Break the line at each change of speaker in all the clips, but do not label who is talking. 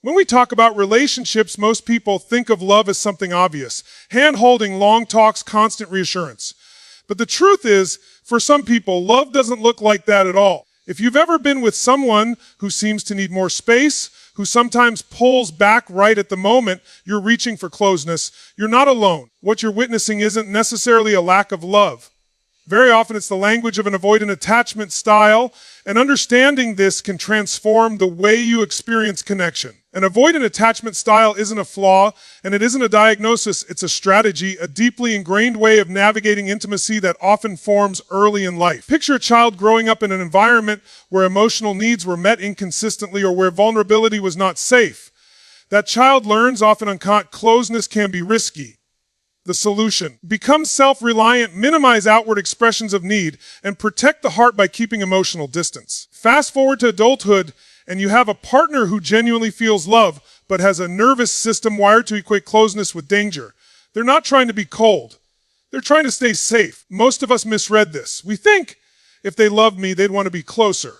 When we talk about relationships, most people think of love as something obvious. Hand-holding, long talks, constant reassurance. But the truth is, for some people, love doesn't look like that at all. If you've ever been with someone who seems to need more space, who sometimes pulls back right at the moment you're reaching for closeness, you're not alone. What you're witnessing isn't necessarily a lack of love. Very often it's the language of an avoidant attachment style, and understanding this can transform the way you experience connection. An avoidant attachment style isn't a flaw, and it isn't a diagnosis, it's a strategy, a deeply ingrained way of navigating intimacy that often forms early in life. Picture a child growing up in an environment where emotional needs were met inconsistently or where vulnerability was not safe. That child learns often unconsciously closeness can be risky. The solution: become self-reliant, minimize outward expressions of need, and protect the heart by keeping emotional distance. Fast forward to adulthood, and you have a partner who genuinely feels love, but has a nervous system wired to equate closeness with danger. They're not trying to be cold. They're trying to stay safe. Most of us misread this. We think, if they loved me, they'd want to be closer.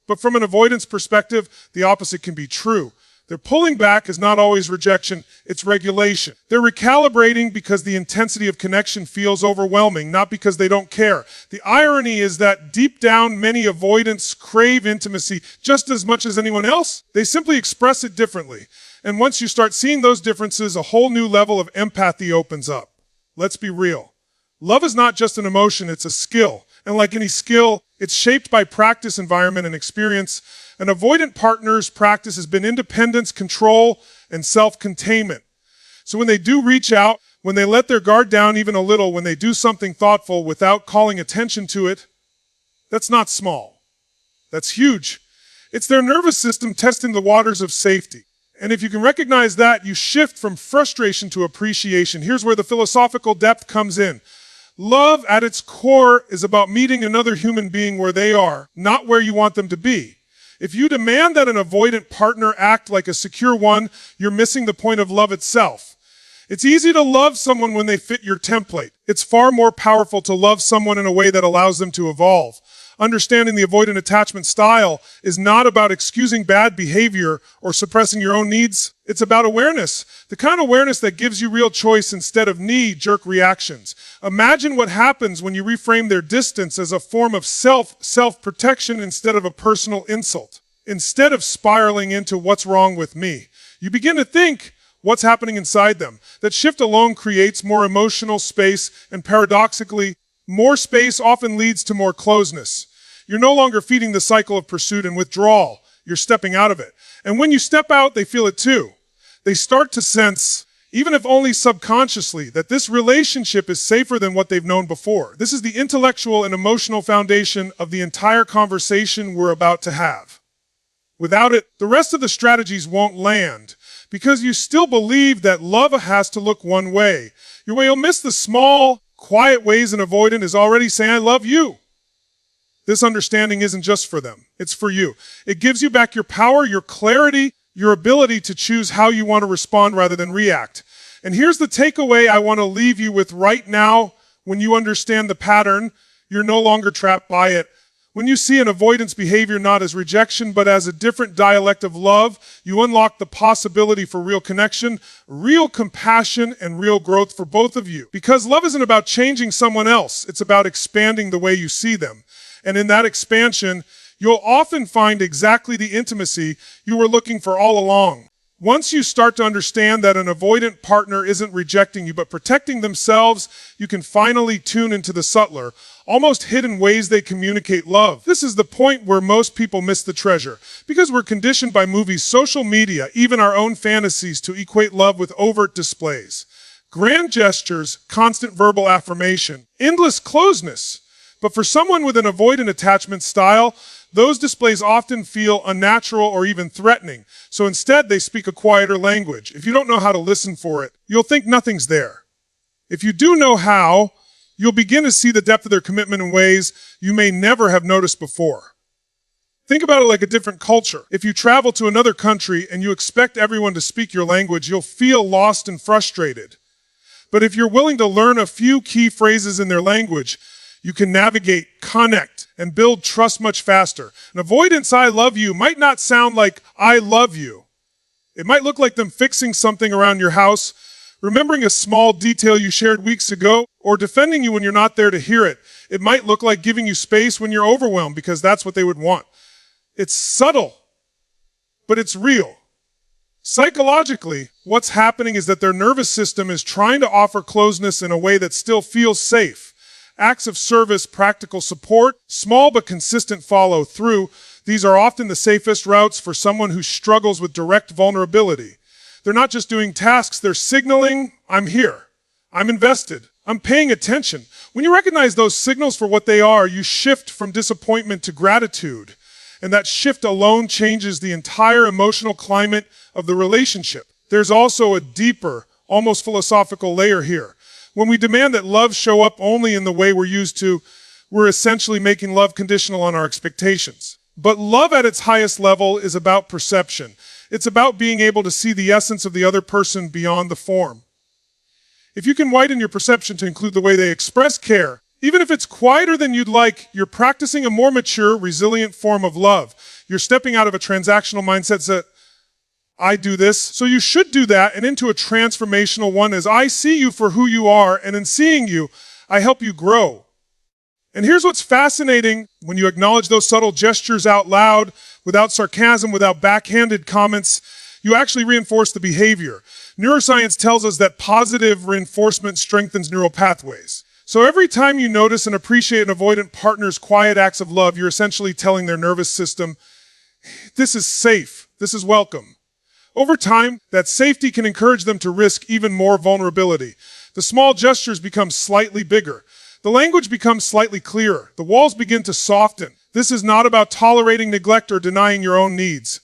But from an avoidance perspective, the opposite can be true. Their pulling back is not always rejection, it's regulation. They're recalibrating because the intensity of connection feels overwhelming, not because they don't care. The irony is that deep down, many avoidants crave intimacy just as much as anyone else. They simply express it differently. And once you start seeing those differences, a whole new level of empathy opens up. Let's be real. Love is not just an emotion, it's a skill. And like any skill, it's shaped by practice, environment, and experience. An avoidant partner's practice has been independence, control, and self-containment. So when they do reach out, when they let their guard down even a little, when they do something thoughtful without calling attention to it, that's not small. That's huge. It's their nervous system testing the waters of safety. And if you can recognize that, you shift from frustration to appreciation. Here's where the philosophical depth comes in. Love, at its core, is about meeting another human being where they are, not where you want them to be. If you demand that an avoidant partner act like a secure one, you're missing the point of love itself. It's easy to love someone when they fit your template. It's far more powerful to love someone in a way that allows them to evolve. Understanding the avoidant attachment style is not about excusing bad behavior or suppressing your own needs. It's about awareness, the kind of awareness that gives you real choice instead of knee-jerk reactions. Imagine what happens when you reframe their distance as a form of self-protection instead of a personal insult. Instead of spiraling into what's wrong with me, you begin to think what's happening inside them. That shift alone creates more emotional space, and paradoxically, more space often leads to more closeness. You're no longer feeding the cycle of pursuit and withdrawal. You're stepping out of it. And when you step out, they feel it too. They start to sense, even if only subconsciously, that this relationship is safer than what they've known before. This is the intellectual and emotional foundation of the entire conversation we're about to have. Without it, the rest of the strategies won't land, because you still believe that love has to look one way. You'll miss the small, quiet ways an avoidant is already saying, I love you. This understanding isn't just for them, it's for you. It gives you back your power, your clarity, your ability to choose how you want to respond rather than react. And here's the takeaway I want to leave you with right now. When you understand the pattern, you're no longer trapped by it. When you see an avoidance behavior not as rejection, but as a different dialect of love, you unlock the possibility for real connection, real compassion, and real growth for both of you. Because love isn't about changing someone else, it's about expanding the way you see them. And in that expansion, you'll often find exactly the intimacy you were looking for all along. Once you start to understand that an avoidant partner isn't rejecting you, but protecting themselves, you can finally tune into the subtler, almost hidden ways they communicate love. This is the point where most people miss the treasure, because we're conditioned by movies, social media, even our own fantasies to equate love with overt displays. Grand gestures, constant verbal affirmation, endless closeness. But for someone with an avoidant attachment style, those displays often feel unnatural or even threatening. So instead, they speak a quieter language. If you don't know how to listen for it, you'll think nothing's there. If you do know how, you'll begin to see the depth of their commitment in ways you may never have noticed before. Think about it like a different culture. If you travel to another country and you expect everyone to speak your language, you'll feel lost and frustrated. But if you're willing to learn a few key phrases in their language, you can navigate, connect, and build trust much faster. An avoidance I love you might not sound like I love you. It might look like them fixing something around your house, remembering a small detail you shared weeks ago, or defending you when you're not there to hear it. It might look like giving you space when you're overwhelmed because that's what they would want. It's subtle, but it's real. Psychologically, what's happening is that their nervous system is trying to offer closeness in a way that still feels safe. Acts of service, practical support, small but consistent follow through. These are often the safest routes for someone who struggles with direct vulnerability. They're not just doing tasks, they're signaling, I'm here, I'm invested, I'm paying attention. When you recognize those signals for what they are, you shift from disappointment to gratitude. And that shift alone changes the entire emotional climate of the relationship. There's also a deeper, almost philosophical layer here. When we demand that love show up only in the way we're used to, we're essentially making love conditional on our expectations. But love at its highest level is about perception. It's about being able to see the essence of the other person beyond the form. If you can widen your perception to include the way they express care, even if it's quieter than you'd like, you're practicing a more mature, resilient form of love. You're stepping out of a transactional mindset that, I do this, so you should do that, and into a transformational one as I see you for who you are, and in seeing you, I help you grow. And here's what's fascinating: when you acknowledge those subtle gestures out loud, without sarcasm, without backhanded comments, you actually reinforce the behavior. Neuroscience tells us that positive reinforcement strengthens neural pathways. So every time you notice and appreciate an avoidant partner's quiet acts of love, you're essentially telling their nervous system, this is safe, this is welcome. Over time, that safety can encourage them to risk even more vulnerability. The small gestures become slightly bigger. The language becomes slightly clearer. The walls begin to soften. This is not about tolerating neglect or denying your own needs.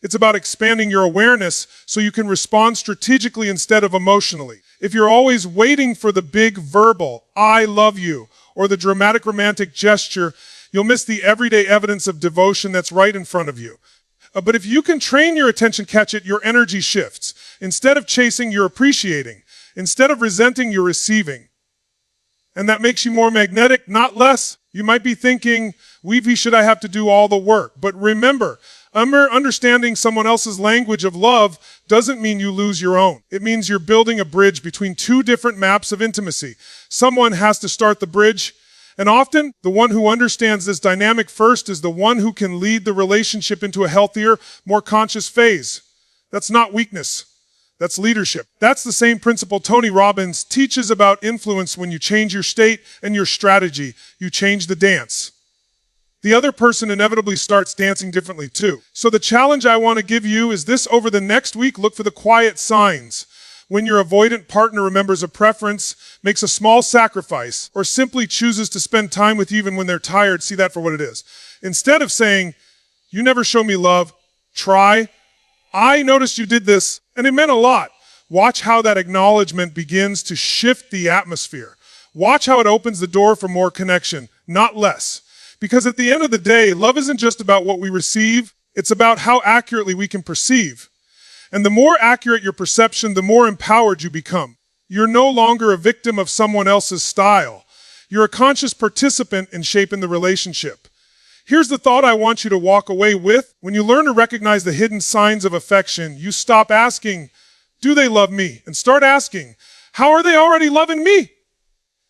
It's about expanding your awareness so you can respond strategically instead of emotionally. If you're always waiting for the big verbal, I love you, or the dramatic romantic gesture, you'll miss the everyday evidence of devotion that's right in front of you. But if you can train your attention, catch it, your energy shifts. Instead of chasing, you're appreciating. Instead of resenting, you're receiving. And that makes you more magnetic, not less. You might be thinking, Weavy, should I have to do all the work? But remember, understanding someone else's language of love doesn't mean you lose your own. It means you're building a bridge between two different maps of intimacy. Someone has to start the bridge, and often the one who understands this dynamic first is the one who can lead the relationship into a healthier, more conscious phase. That's not weakness. That's leadership. That's the same principle Tony Robbins teaches about influence. When you change your state and your strategy, you change the dance. The other person inevitably starts dancing differently too. So the challenge I want to give you is this: over the next week, look for the quiet signs. When your avoidant partner remembers a preference, makes a small sacrifice, or simply chooses to spend time with you even when they're tired, see that for what it is. Instead of saying, you never show me love, try, I noticed you did this, and it meant a lot. Watch how that acknowledgement begins to shift the atmosphere. Watch how it opens the door for more connection, not less. Because at the end of the day, love isn't just about what we receive, it's about how accurately we can perceive. And the more accurate your perception, the more empowered you become. You're no longer a victim of someone else's style. You're a conscious participant in shaping the relationship. Here's the thought I want you to walk away with. When you learn to recognize the hidden signs of affection, you stop asking, do they love me? And start asking, how are they already loving me?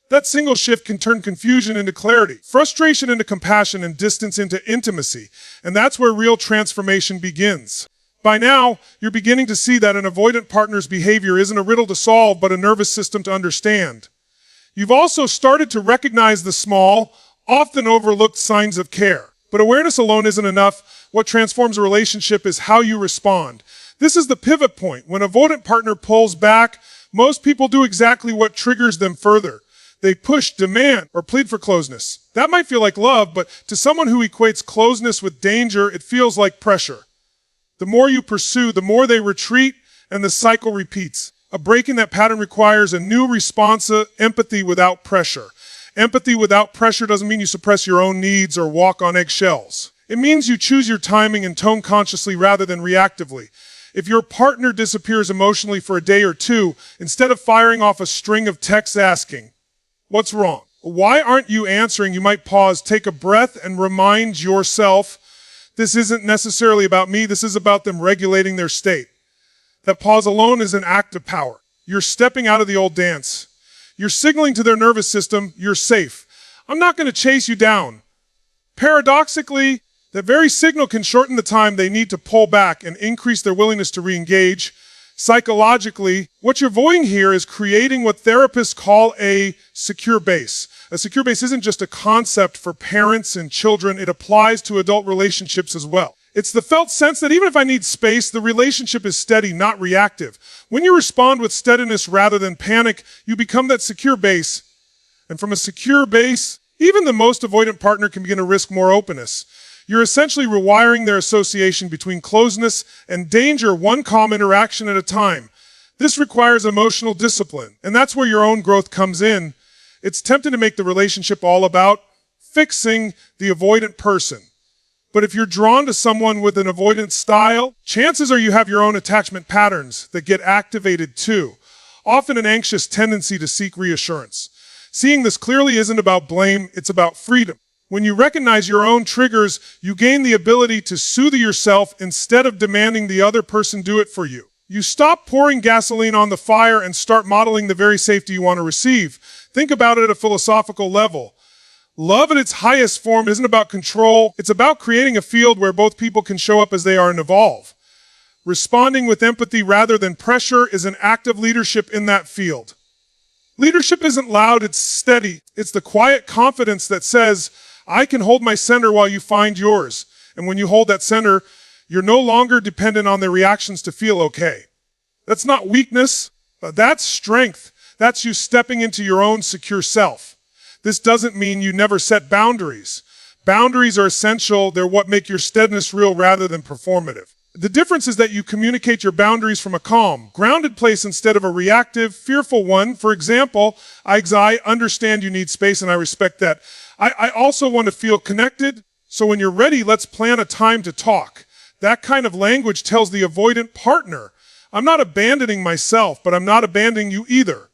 That single shift can turn confusion into clarity, frustration into compassion, and distance into intimacy. And that's where real transformation begins. By now, you're beginning to see that an avoidant partner's behavior isn't a riddle to solve, but a nervous system to understand. You've also started to recognize the small, often overlooked signs of care. But awareness alone isn't enough. What transforms a relationship is how you respond. This is the pivot point. When an avoidant partner pulls back, most people do exactly what triggers them further. They push, demand, or plead for closeness. That might feel like love, but to someone who equates closeness with danger, it feels like pressure. The more you pursue, the more they retreat, and the cycle repeats. A break in that pattern requires a new response, empathy without pressure. Empathy without pressure doesn't mean you suppress your own needs or walk on eggshells. It means you choose your timing and tone consciously rather than reactively. If your partner disappears emotionally for a day or two, instead of firing off a string of texts asking, what's wrong? Why aren't you answering? You might pause, take a breath, and remind yourself, this isn't necessarily about me, this is about them regulating their state. That pause alone is an act of power. You're stepping out of the old dance. You're signaling to their nervous system, you're safe. I'm not going to chase you down. Paradoxically, that very signal can shorten the time they need to pull back and increase their willingness to re-engage. Psychologically, what you're avoiding here is creating what therapists call a secure base. A secure base isn't just a concept for parents and children, it applies to adult relationships as well. It's the felt sense that even if I need space, the relationship is steady, not reactive. When you respond with steadiness rather than panic, you become that secure base. And from a secure base, even the most avoidant partner can begin to risk more openness. You're essentially rewiring their association between closeness and danger, one calm interaction at a time. This requires emotional discipline, and that's where your own growth comes in. It's tempting to make the relationship all about fixing the avoidant person. But if you're drawn to someone with an avoidant style, chances are you have your own attachment patterns that get activated too, often an anxious tendency to seek reassurance. Seeing this clearly isn't about blame, it's about freedom. When you recognize your own triggers, you gain the ability to soothe yourself instead of demanding the other person do it for you. You stop pouring gasoline on the fire and start modeling the very safety you want to receive. Think about it at a philosophical level. Love at its highest form isn't about control, it's about creating a field where both people can show up as they are and evolve. Responding with empathy rather than pressure is an act of leadership in that field. Leadership isn't loud, it's steady. It's the quiet confidence that says, I can hold my center while you find yours. And when you hold that center, you're no longer dependent on their reactions to feel okay. That's not weakness, that's strength. That's you stepping into your own secure self. This doesn't mean you never set boundaries. Boundaries are essential. They're what make your steadiness real rather than performative. The difference is that you communicate your boundaries from a calm, grounded place instead of a reactive, fearful one. For example, I understand you need space and I respect that. I also want to feel connected, so when you're ready, let's plan a time to talk. That kind of language tells the avoidant partner, I'm not abandoning myself, but I'm not abandoning you either.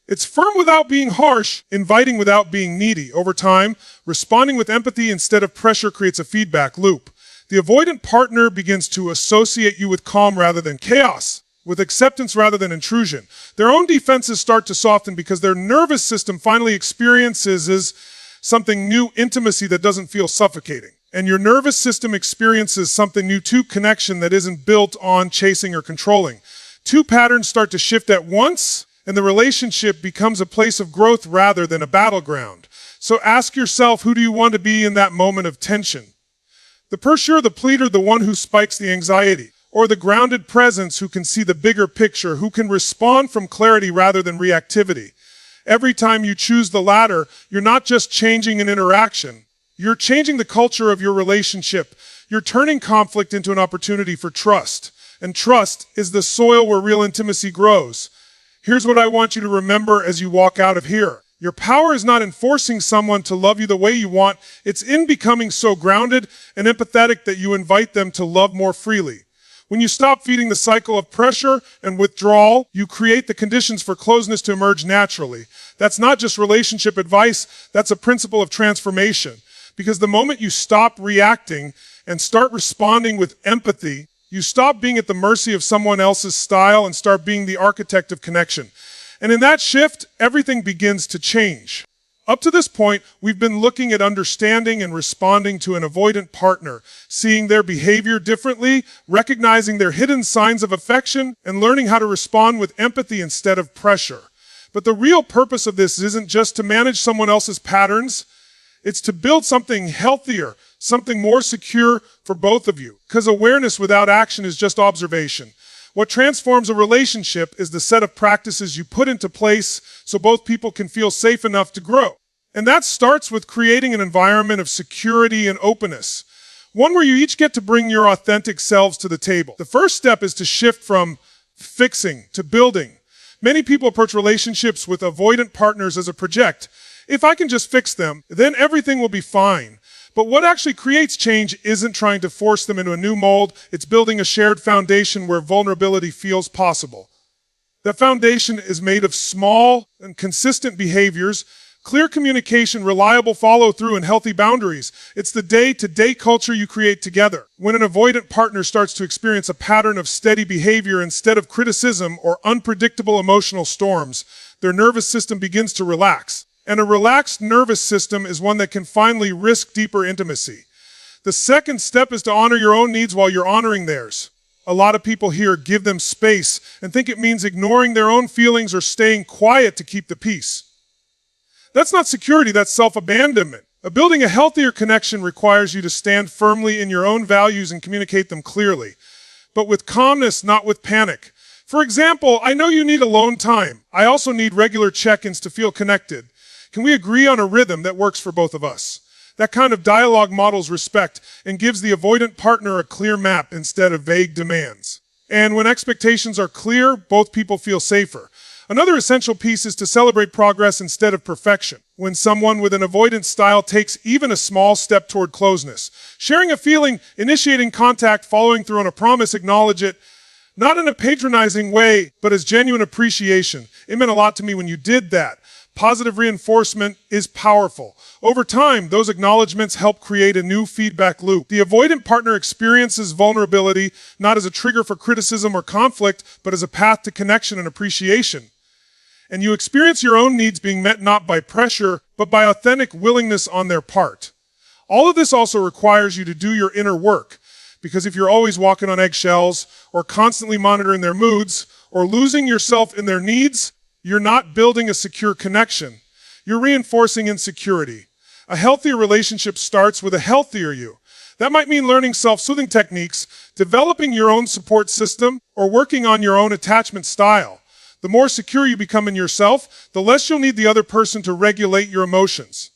It's firm without being harsh, inviting without being needy. Over time, responding with empathy instead of pressure creates a feedback loop. The avoidant partner begins to associate you with calm rather than chaos, with acceptance rather than intrusion. Their own defenses start to soften because their nervous system finally experiences something new, intimacy that doesn't feel suffocating. And your nervous system experiences something new too, connection that isn't built on chasing or controlling. Two patterns start to shift at once, and the relationship becomes a place of growth rather than a battleground. So ask yourself, who do you want to be in that moment of tension? The pusher, the pleader, the one who spikes the anxiety, or the grounded presence who can see the bigger picture, who can respond from clarity rather than reactivity. Every time you choose the latter, you're not just changing an interaction. You're changing the culture of your relationship. You're turning conflict into an opportunity for trust. And trust is the soil where real intimacy grows. Here's what I want you to remember as you walk out of here. Your power is not in forcing someone to love you the way you want. It's in becoming so grounded and empathetic that you invite them to love more freely. When you stop feeding the cycle of pressure and withdrawal, you create the conditions for closeness to emerge naturally. That's not just relationship advice, that's a principle of transformation. Because the moment you stop reacting and start responding with empathy, you stop being at the mercy of someone else's style and start being the architect of connection. And in that shift, everything begins to change. Up to this point, we've been looking at understanding and responding to an avoidant partner, seeing their behavior differently, recognizing their hidden signs of affection, and learning how to respond with empathy instead of pressure. But the real purpose of this isn't just to manage someone else's patterns, it's to build something healthier, something more secure for both of you. Because awareness without action is just observation. What transforms a relationship is the set of practices you put into place so both people can feel safe enough to grow. And that starts with creating an environment of security and openness. One where you each get to bring your authentic selves to the table. The first step is to shift from fixing to building. Many people approach relationships with avoidant partners as a project. If I can just fix them, then everything will be fine. But what actually creates change isn't trying to force them into a new mold, it's building a shared foundation where vulnerability feels possible. That foundation is made of small and consistent behaviors, Clear communication, reliable follow-through, and healthy boundaries. It's the day-to-day culture you create together. When an avoidant partner starts to experience a pattern of steady behavior instead of criticism or unpredictable emotional storms, their nervous system begins to relax. And a relaxed nervous system is one that can finally risk deeper intimacy. The second step is to honor your own needs while you're honoring theirs. A lot of people here give them space and think it means ignoring their own feelings or staying quiet to keep the peace. That's not security, that's self-abandonment. Building a healthier connection requires you to stand firmly in your own values and communicate them clearly, but with calmness, not with panic. For example, I know you need alone time. I also need regular check-ins to feel connected. Can we agree on a rhythm that works for both of us? That kind of dialogue models respect and gives the avoidant partner a clear map instead of vague demands. And when expectations are clear, both people feel safer. Another essential piece is to celebrate progress instead of perfection. When someone with an avoidant style takes even a small step toward closeness, sharing a feeling, initiating contact, following through on a promise, acknowledge it, not in a patronizing way, but as genuine appreciation. It meant a lot to me when you did that. Positive reinforcement is powerful. Over time, those acknowledgments help create a new feedback loop. The avoidant partner experiences vulnerability not as a trigger for criticism or conflict, but as a path to connection and appreciation. And you experience your own needs being met not by pressure, but by authentic willingness on their part. All of this also requires you to do your inner work, because if you're always walking on eggshells, or constantly monitoring their moods, or losing yourself in their needs, you're not building a secure connection. You're reinforcing insecurity. A healthier relationship starts with a healthier you. That might mean learning self-soothing techniques, developing your own support system, or working on your own attachment style. The more secure you become in yourself, the less you'll need the other person to regulate your emotions.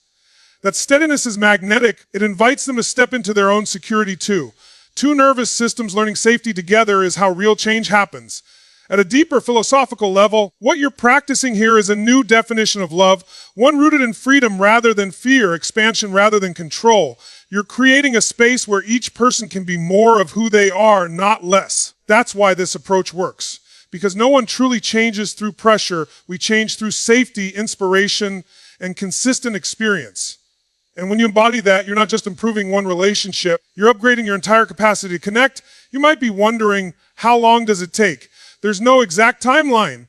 That steadiness is magnetic. It invites them to step into their own security too. Two nervous systems learning safety together is how real change happens. At a deeper philosophical level, what you're practicing here is a new definition of love, one rooted in freedom rather than fear, expansion rather than control. You're creating a space where each person can be more of who they are, not less. That's why this approach works. Because no one truly changes through pressure. We change through safety, inspiration, and consistent experience. And when you embody that, you're not just improving one relationship, you're upgrading your entire capacity to connect. You might be wondering, how long does it take? There's no exact timeline.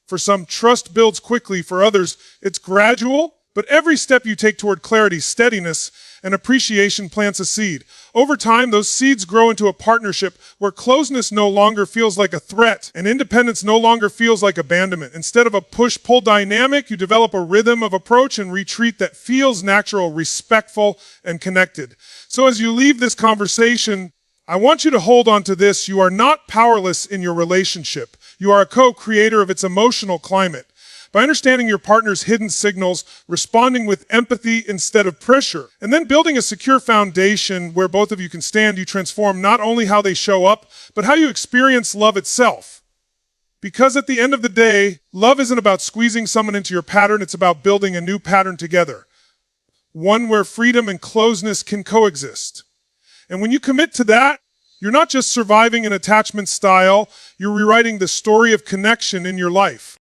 For some, trust builds quickly. For others, it's gradual. But every step you take toward clarity, steadiness, and appreciation plants a seed. Over time, those seeds grow into a partnership where closeness no longer feels like a threat and independence no longer feels like abandonment. Instead of a push-pull dynamic, you develop a rhythm of approach and retreat that feels natural, respectful, and connected. So as you leave this conversation, I want you to hold on to this. You are not powerless in your relationship. You are a co-creator of its emotional climate. By understanding your partner's hidden signals, responding with empathy instead of pressure, and then building a secure foundation where both of you can stand, you transform not only how they show up, but how you experience love itself. Because at the end of the day, love isn't about squeezing someone into your pattern, it's about building a new pattern together. One where freedom and closeness can coexist. And when you commit to that, you're not just surviving an attachment style, you're rewriting the story of connection in your life.